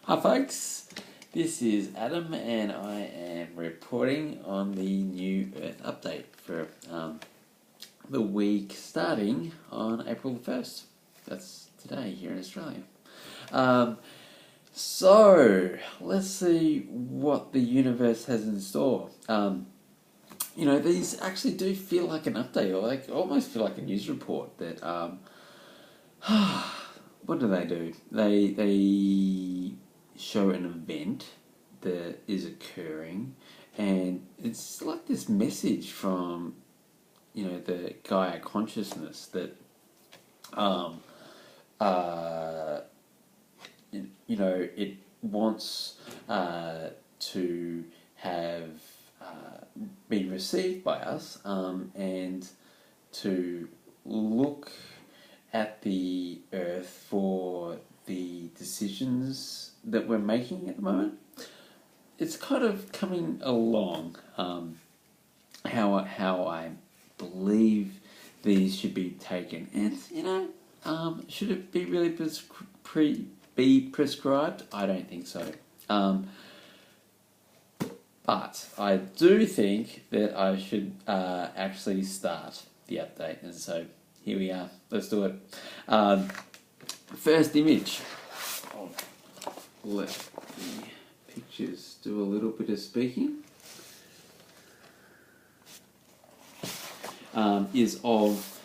Hi folks, this is Adam and I am reporting on the new Earth update for the week starting on April the 1st. That's today here in Australia. So, let's see what the universe has in store. These actually do feel like an update, or like almost feel like a news report that what do? They show an event that is occurring, and it's like this message from the Gaia consciousness that it wants to have been received by us, and to look at the Earth for the decisions that we're making at the moment. It's kind of coming along how I believe these should be taken, and should it be really prescribed? I don't think so. But I do think that I should actually start the update, and so here we are. Let's do it. First image. I'll let the pictures do a little bit of speaking. Is of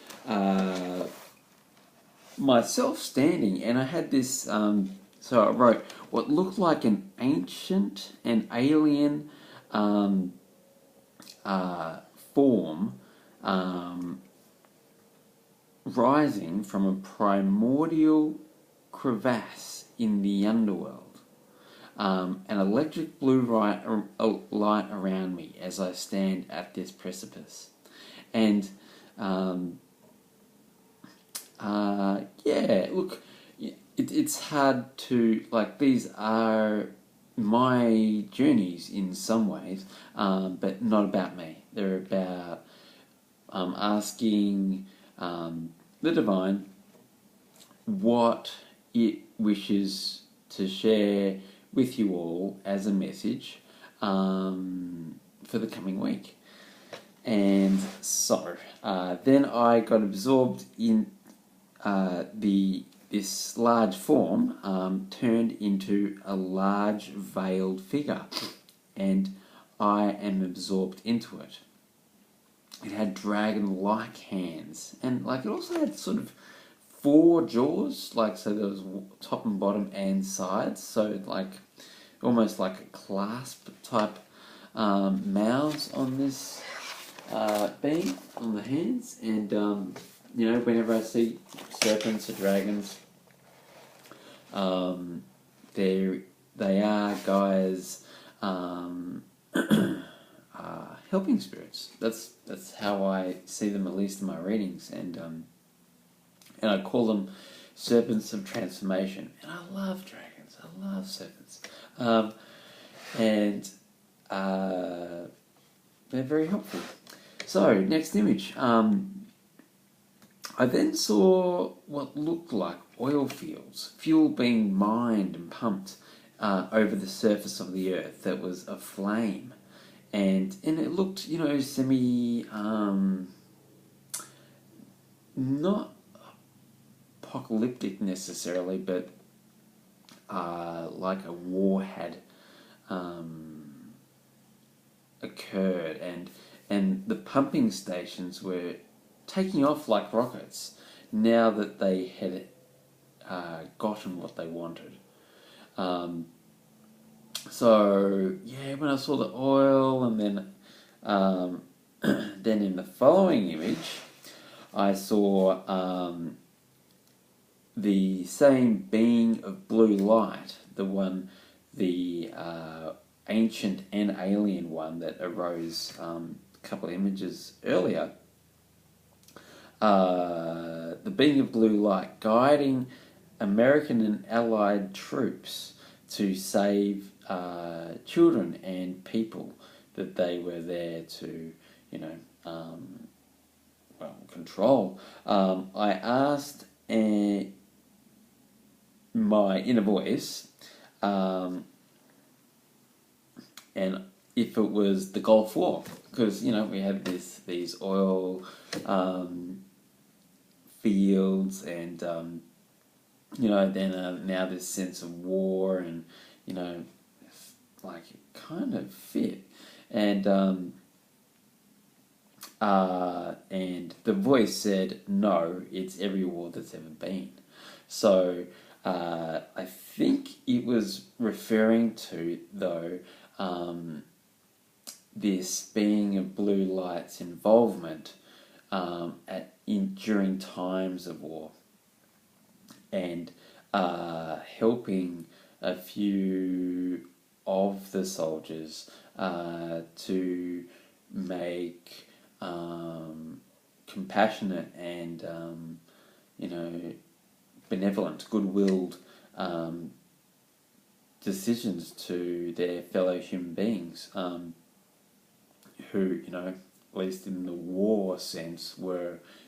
myself standing, and I had this. So I wrote what looked like an ancient and alien form rising from a primordial crevasse in the underworld. An electric blue light around me as I stand at this precipice. And look, it's hard to, like, these are my journeys in some ways, but not about me. They're about asking the divine what it wishes to share with you all as a message for the coming week. And so then I got absorbed in this large form, turned into a large veiled figure, and I am absorbed into it. It had dragon-like hands, and like it also had sort of 4 jaws, like, so there was top and bottom and sides, so like almost like a clasp type mouths on this being on the hands. And whenever I see serpents or dragons, they are Gaia's helping spirits. That's how I see them, at least in my readings, and I call them serpents of transformation. And I love dragons. I love serpents, and they're very helpful. So, next image. I then saw what looked like oil fields, fuel being mined and pumped over the surface of the earth that was aflame. And it looked, semi, not apocalyptic necessarily, but like a war had occurred, and the pumping stations were taking off like rockets now that they had gotten what they wanted. So yeah, when I saw the oil, and then then in the following image, I saw the same being of blue light, the ancient and alien one that arose a couple of images earlier. The being of blue light guiding American and Allied troops to save children and people that they were there to, control. I asked my inner voice and if it was the Gulf War, because we had these oil fields, and then now this sense of war, and like it kind of fit, and the voice said, no, it's every war that's ever been. So I think it was referring to, though, this being of blue light's involvement during times of war, and helping a few of the soldiers to make compassionate and benevolent, good-willed decisions to their fellow human beings, who, at least in the war sense,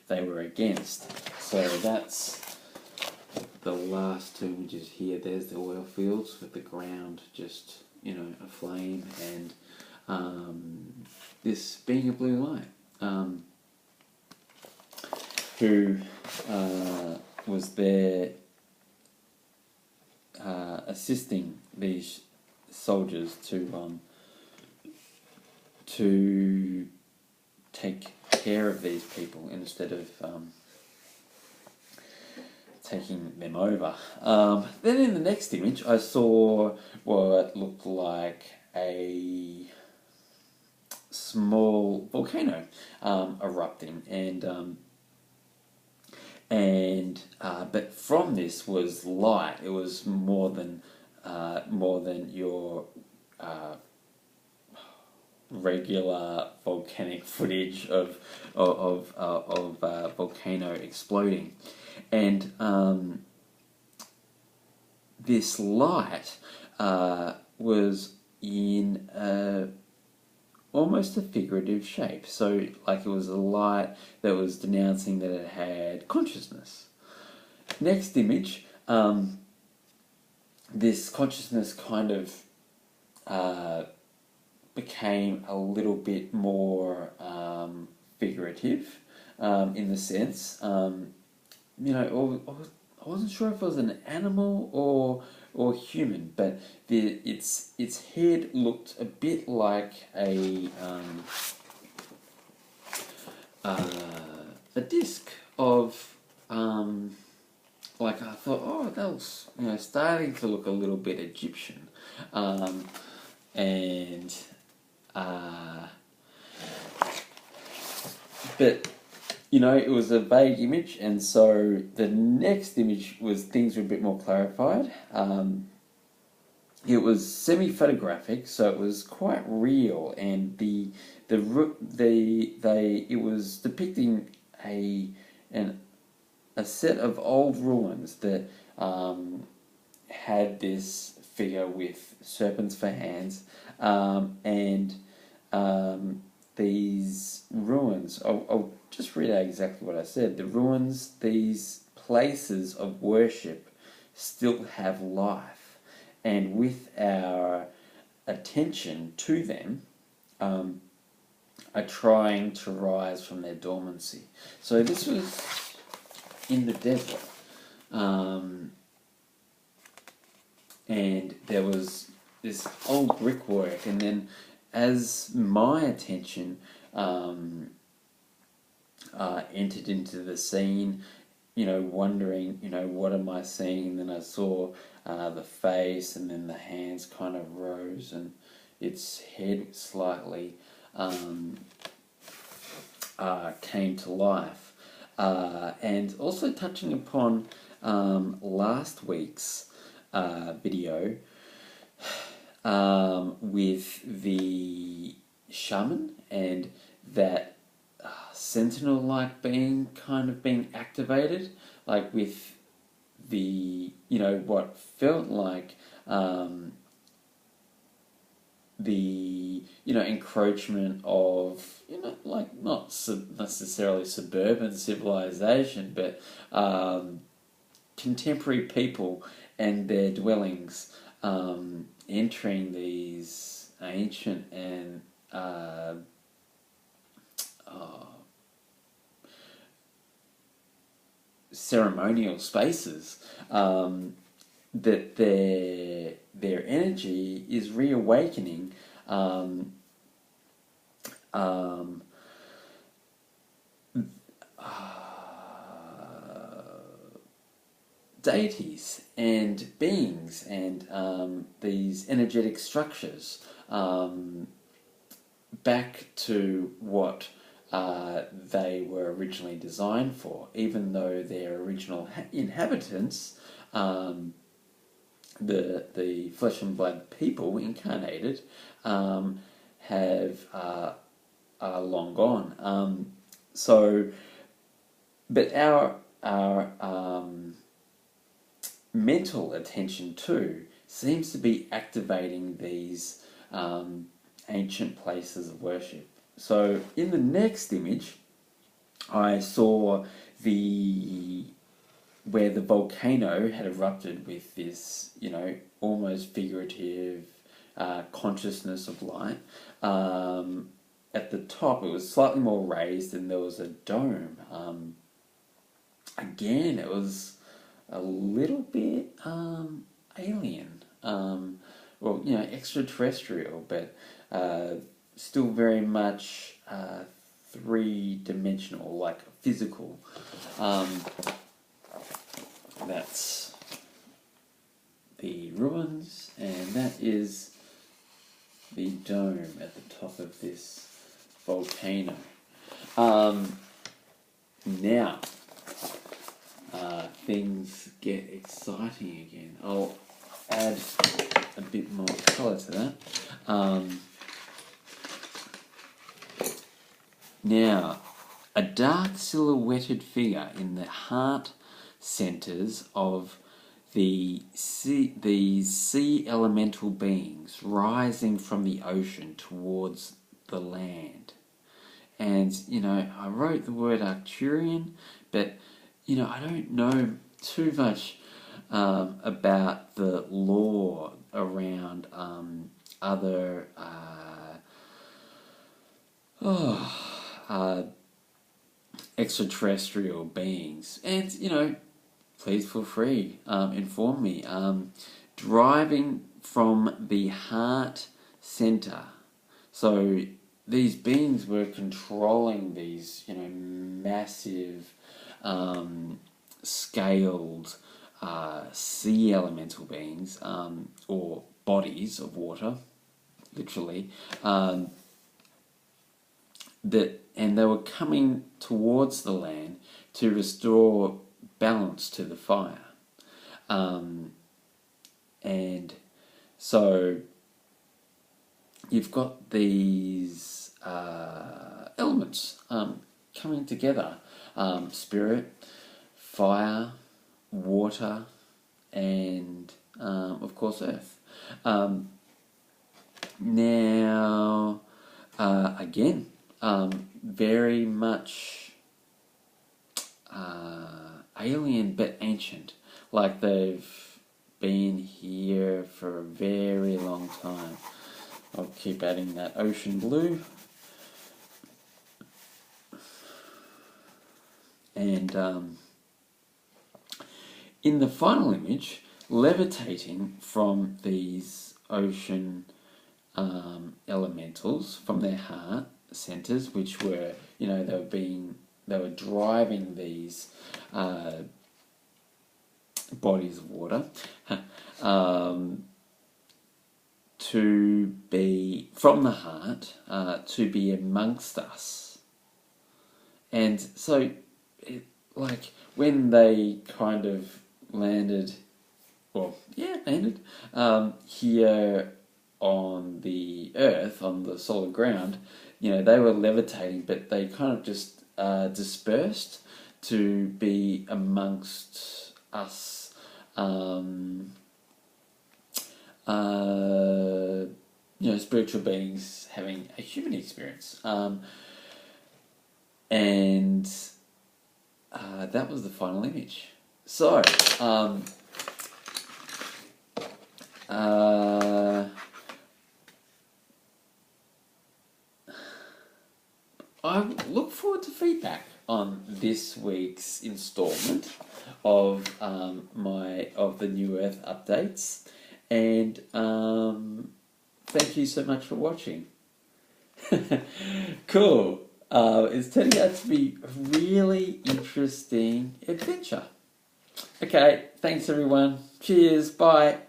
they were against. So that's the last two images here. There's the oil fields with the ground just aflame, and this being a blue light, who was there assisting these soldiers to take care of these people instead of taking them over. Then in the next image, I saw what looked like a small volcano erupting, but from this was light. It was more than your regular volcanic footage of volcano exploding, and this light was in almost a figurative shape. So, like, it was a light that was denouncing that it had consciousness. Next image, this consciousness kind of became a little bit more figurative, in the sense, I wasn't sure if it was an animal or human, but its head looked a bit like a disc of like, I thought, oh, that was starting to look a little bit Egyptian, and but it was a vague image, and so the next image was things were a bit more clarified. It was semi-photographic, so it was quite real, and it was depicting a set of old ruins that had this figure with serpents for hands, and these ruins. I'll just read out exactly what I said. The ruins, these places of worship, still have life, and with our attention to them, are trying to rise from their dormancy. So this was in the desert, and there was this old brickwork, and then as my attention entered into the scene, wondering, what am I seeing? And then I saw the face, and then the hands kind of rose, and its head slightly came to life. And also touching upon last week's video with the shaman, and that sentinel-like being kind of being activated, like with the, what felt like the, encroachment of, like not necessarily suburban civilization, but contemporary people and their dwellings entering these ancient and ceremonial spaces, that their energy is reawakening deities and beings and these energetic structures back to what they were originally designed for, even though their original inhabitants, the flesh and blood people incarnated, have are long gone. But our mental attention too seems to be activating these ancient places of worship. So in the next image, I saw where the volcano had erupted with this, almost figurative consciousness of light. At the top, it was slightly more raised, and there was a dome. Again, it was a little bit alien, extraterrestrial, but still very much three-dimensional, like physical. That's the ruins, and that is the dome at the top of this volcano. Now, things get exciting again. I'll add a bit more colour to that. Now, a dark silhouetted figure in the heart centres of these sea elemental beings rising from the ocean towards the land. And, I wrote the word Arcturian, but, I don't know too much about the lore around other extraterrestrial beings. And, please feel free, inform me. Driving from the heart center. So these beings were controlling these, massive, scaled sea elemental beings, or bodies of water, literally. And they were coming towards the land to restore balance to the fire. And so you've got these elements coming together. Spirit, fire, water, and of course earth. Now, again, very much alien but ancient, like they've been here for a very long time. I'll keep adding that ocean blue. And in the final image, levitating from these ocean elementals, from their heart centers, which were, they were driving these bodies of water to be from the heart, to be amongst us. And so, when they kind of landed here on the earth, on the solid ground, they were levitating, but they kind of just dispersed to be amongst us, spiritual beings having a human experience. And that was the final image. So, I look forward to feedback on this week's instalment of the New Earth updates, and thank you so much for watching. Cool. It's turning out to be a really interesting adventure. Okay, thanks everyone. Cheers. Bye.